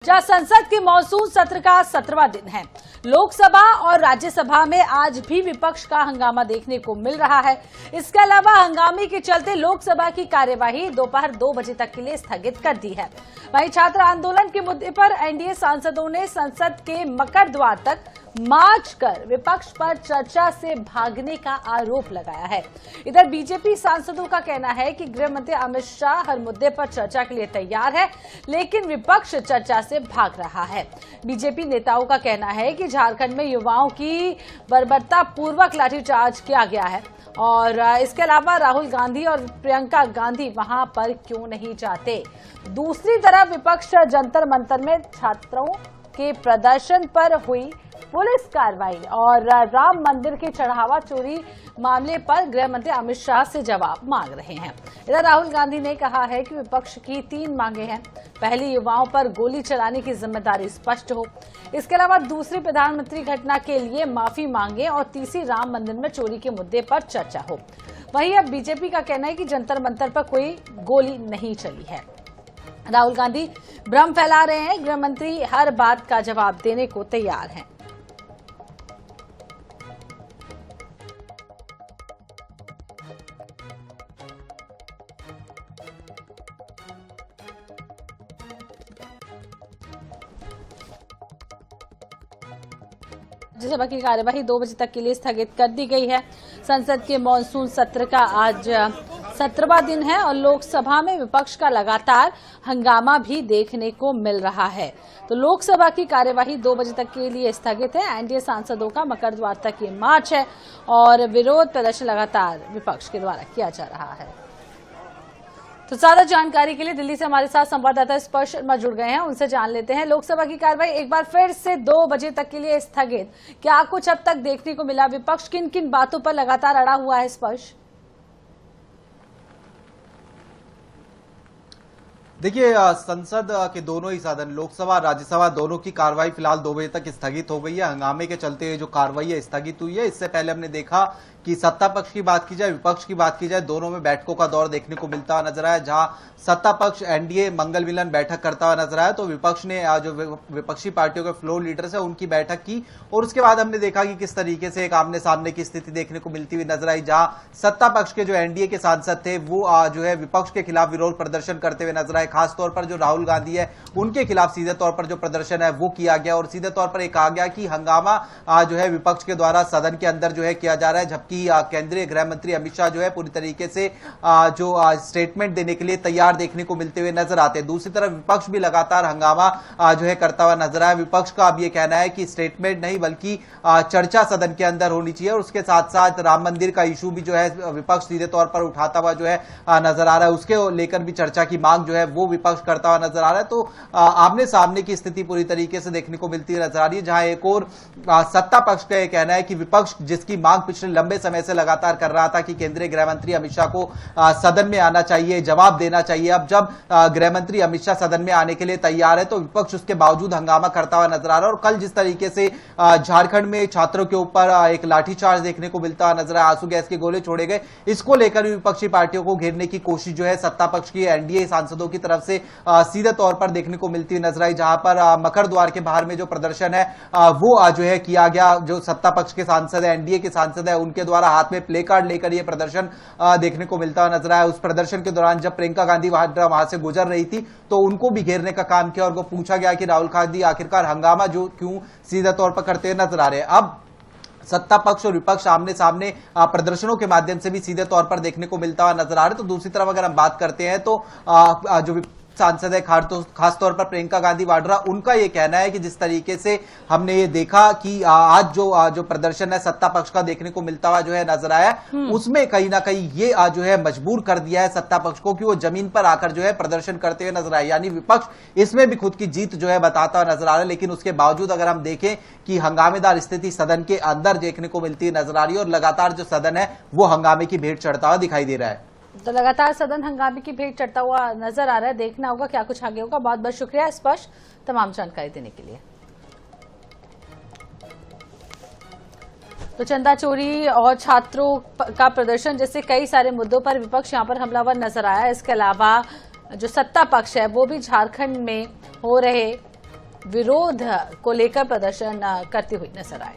जहां संसद के मॉनसून सत्र का 17वां दिन है। लोकसभा और राज्यसभा में आज भी विपक्ष का हंगामा देखने को मिल रहा है। इसके अलावा हंगामे के चलते लोकसभा की कार्यवाही दोपहर 2 बजे तक के लिए स्थगित कर दी है। वहीं छात्र आंदोलन के मुद्दे पर एनडीए सांसदों ने संसद के मकर द्वार तक मार्च कर विपक्ष पर चर्चा से भागने का आरोप लगाया है। इधर बीजेपी सांसदों का कहना है कि गृह मंत्री अमित शाह हर मुद्दे पर चर्चा के लिए तैयार है, लेकिन विपक्ष चर्चा से भाग रहा है। बीजेपी नेताओं का कहना है कि झारखंड में युवाओं की बर्बरता पूर्वक लाठीचार्ज किया गया है और इसके अलावा राहुल गांधी और प्रियंका गांधी वहां पर क्यों नहीं जाते। दूसरी तरफ विपक्ष जंतर मंतर में छात्रों के प्रदर्शन पर हुई पुलिस कार्रवाई और राम मंदिर के चढ़ावा चोरी मामले पर गृह मंत्री अमित शाह से जवाब मांग रहे हैं। इधर राहुल गांधी ने कहा है कि विपक्ष की 3 मांगे हैं। पहली, युवाओं पर गोली चलाने की जिम्मेदारी स्पष्ट हो। इसके अलावा दूसरी, प्रधानमंत्री घटना के लिए माफी मांगे और तीसरी, राम मंदिर में चोरी के मुद्दे पर चर्चा हो। वहीं अब बीजेपी का कहना है कि जंतर मंतर पर कोई गोली नहीं चली है। राहुल गांधी भ्रम फैला रहे हैं। गृह मंत्री हर बात का जवाब देने को तैयार हैं। राज्यसभा की कार्यवाही 2 बजे तक के लिए स्थगित कर दी गई है। संसद के मॉनसून सत्र का आज 17वां दिन है और लोकसभा में विपक्ष का लगातार हंगामा भी देखने को मिल रहा है। तो लोकसभा की कार्यवाही 2 बजे तक के लिए स्थगित है। एनडीए सांसदों का मकर द्वार तक ये मार्च है और विरोध प्रदर्शन लगातार विपक्ष के द्वारा किया जा रहा है। तो ज्यादा जानकारी के लिए दिल्ली से हमारे साथ संवाददाता स्पर्श शर्मा जुड़ गए हैं, उनसे जान लेते हैं। लोकसभा की कार्रवाई एक बार फिर से 2 बजे तक के लिए स्थगित, क्या कुछ अब तक देखने को मिला? विपक्ष किन किन बातों पर लगातार अड़ा हुआ है? स्पर्श, देखिए, संसद के दोनों ही सदन, लोकसभा राज्यसभा, दोनों की कार्रवाई फिलहाल 2 बजे तक स्थगित हो गई है। हंगामे के चलते जो कार्रवाई है स्थगित हुई है। इससे पहले हमने देखा कि सत्ता पक्ष की बात की जाए, विपक्ष की बात की जाए, दोनों में बैठकों का दौर देखने को मिलता हुआ नजर आया। जहां सत्ता पक्ष एनडीए मंगल मिलन बैठक करता हुआ नजर आया, तो विपक्ष ने जो विपक्षी पार्टियों के फ्लोर लीडर्स है उनकी बैठक की और उसके बाद हमने देखा कि किस तरीके से एक आमने सामने की स्थिति देखने को मिलती हुई नजर आई। जहां सत्ता पक्ष के जो एनडीए के सांसद थे वो जो है विपक्ष के खिलाफ विरोध प्रदर्शन करते हुए नजर आए। खासतौर पर जो राहुल गांधी है उनके खिलाफ सीधे तौर पर जो प्रदर्शन है वो किया गया और सीधे तौर पर कहा गया कि हंगामा जो है विपक्ष के द्वारा सदन के अंदर जो है किया जा रहा है, जबकि केंद्रीय गृह मंत्री अमित शाह जो है पूरी तरीके से जो स्टेटमेंट देने के लिए तैयार देखने को मिलते हुए नजर आते हैं। दूसरी तरफ विपक्ष भी लगातार हंगामा जो है करता हुआ नजर आया। विपक्ष का अब यह कहना है कि स्टेटमेंट नहीं बल्कि चर्चा सदन के अंदर होनी चाहिए और उसके साथ साथ राम मंदिर का इशू भी जो है विपक्ष सीधे तौर पर उठाता हुआ जो है नजर आ रहा है। उसके लेकर भी चर्चा की मांग जो है वो विपक्ष करता हुआ नजर आ रहा है। तो आमने सामने की स्थिति पूरी तरीके से देखने को मिलती नजर आ रही है। जहां एक और सत्ता पक्ष का यह कहना है कि विपक्ष जिसकी मांग पिछले लंबे समय से लगातार कर रहा था कि केंद्रीय गृह मंत्री अमित शाह को सदन में आना चाहिए, जवाब देना चाहिए। अब जब गृह मंत्री अमित शाह सदन में आने के लिए तैयार है तो विपक्ष उसके बावजूद हंगामा करता हुआ नजर आ रहा है। और कल जिस तरीके से झारखंड में छात्रों के ऊपर एक लाठीचार्ज देखने को मिलता हुआ नजर आया, आंसू गैस के गोले छोड़े गए, इसको लेकर भी विपक्षी पार्टियों को घेरने की कोशिश जो है सत्ता पक्ष की एनडीए सांसदों की तरफ से सीधे तौर पर देखने को मिलती हुई नजर आई। जहां पर मकर द्वार के बाहर में जो प्रदर्शन है वो जो है किया गया। जो सत्ता पक्ष के सांसद है, एनडीए के सांसद है, उनके द्वारा हाथ में प्ले कार्ड लेकर यह प्रदर्शन देखने को मिलता हुआ नजर आया। उस प्रदर्शन के दौरान जब प्रियंका गांधी वहां से गुजर रही थी तो उनको भी घेरने का काम किया और वो पूछा गया कि राहुल गांधी आखिरकार हंगामा जो क्यों सीधे तौर पर करते नजर आ रहे हैं। अब सत्ता पक्ष और विपक्ष आमने सामने प्रदर्शनों के माध्यम से भी सीधे तौर पर देखने को मिलता हुआ नजर आ रहा है। तो दूसरी तरफ अगर हम बात करते हैं तो जो सांसद है खासतौर पर प्रियंका गांधी वाड्रा, उनका यह कहना है कि जिस तरीके से हमने ये देखा कि आज जो प्रदर्शन है सत्ता पक्ष का देखने को मिलता हुआ जो है नजर आया, उसमें कहीं ना कहीं ये जो है मजबूर कर दिया है सत्ता पक्ष को कि वो जमीन पर आकर जो है प्रदर्शन करते हुए नजर आए। यानी विपक्ष इसमें भी खुद की जीत जो है बताता हुआ नजर आ रहा है। लेकिन उसके बावजूद अगर हम देखें कि हंगामेदार स्थिति सदन के अंदर देखने को मिलती नजर आ रही है और लगातार जो सदन है वो हंगामे की भेंट चढ़ता हुआ दिखाई दे रहा है। तो लगातार सदन हंगामे की भेंट चढ़ता हुआ नजर आ रहा है। देखना होगा क्या कुछ आगे होगा। बहुत बहुत शुक्रिया स्पर्श तमाम जानकारी देने के लिए। तो चंदा चोरी और छात्रों का प्रदर्शन जैसे कई सारे मुद्दों पर विपक्ष यहां पर हमलावर नजर आया। इसके अलावा जो सत्ता पक्ष है वो भी झारखंड में हो रहे विरोध को लेकर प्रदर्शन करते हुए नजर आए।